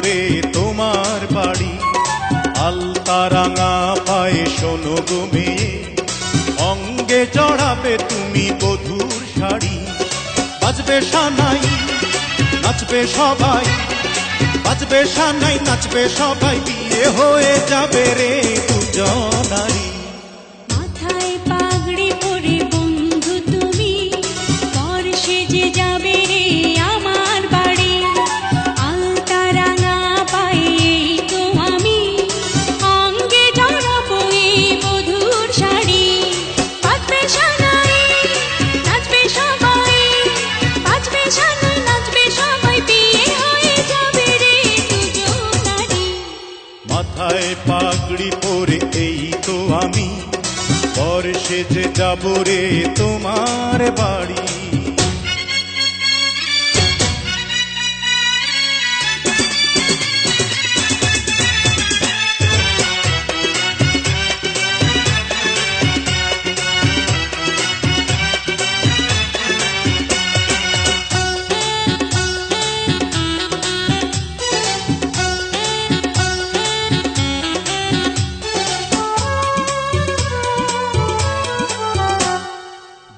রে তোমার বাড়ি। আলতা রাঙা পায়ে শোনো গো মেয়ে, অঙ্গে জড়াবে তুমি বধূর শাড়ি। বাজবে সানাই নাচবে সবাই, বাজবে সানাই নাচবে সবাই, বিয়ে হয়ে যাবে রে দুজনারি। মাথায় পাগড়ি পরে বন্ধু তুমি, বর সেজে যাবে রে আমার বাড়ি। আলতা রাঙা পায়ে এই তো আমি, অঙ্গে জড়াবো এই বধূর শাড়ি। বাজবে সানাই নাচবে সবাই, বাজবে সানাই নাচবে সবাই, বিয়ে হয়ে যাবে রে দুজনারি। মাথায় পাগড়ি পরে এই তো আমি, বর সেজে যাব রে তোমার বাড়ি।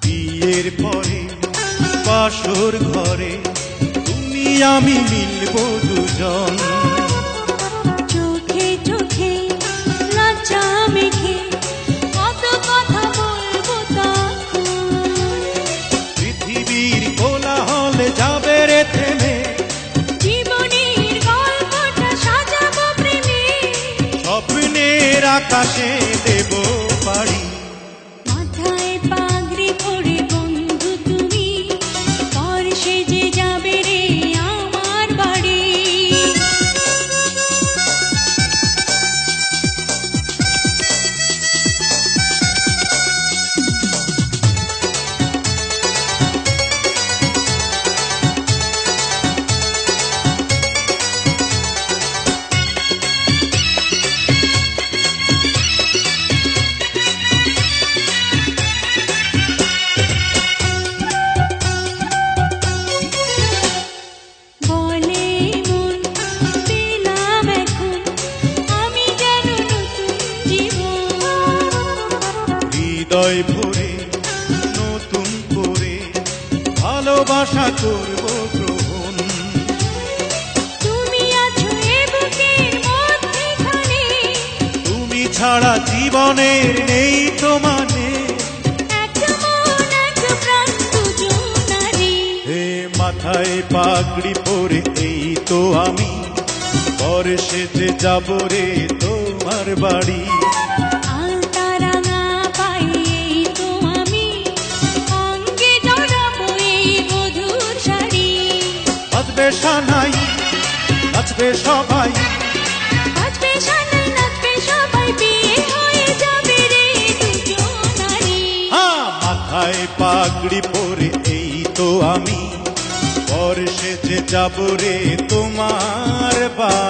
বিয়ের পরে বাসর ঘরে তুমি আমি মিলব দুজন। চোখে চোখে লজ্জা মেখে কত কথা বলবো তখন। পৃথিবীর কোলাহলে যাবে রে থেমে, জীবনের গল্পটা সাজাবো প্রেমে, স্বপ্নের আকাশে দেব পাড়ি। মাথায় পাগড়ি পরে বন্ধু তুমি, বর সেজে যাবে রে আমার বাড়ি। বলে মন পেলাম এখন আমি যেন নতুন জীবন। হৃদয় ভরে নতুন করে ভালোবাসা করব গ্রহণ। তুমি আছো এ বুকের মধ্যেখানে, তুমি ছাড়া জীবনের নেই তো মানে। এক মন এক প্রাণ দুজনারি। হে মাথায় পাগড়ি পরে এই তো আমি, বর সেজে যাব রে তোমার বাড়ি। আলতা রাঙা পায়ে এই তো আমি, অঙ্গে জড়াবো এই বধূর শাড়ি। বাজবে সানাই নাচবে সবাই, বাজবে সানাই নাচবে সবাই, বিয়ে হয়ে যাবে রে দুজনারি। মাথায় পাগড়ি পরে এই তো আমি, বর সেজে যাব রে তোমার বাড়ি।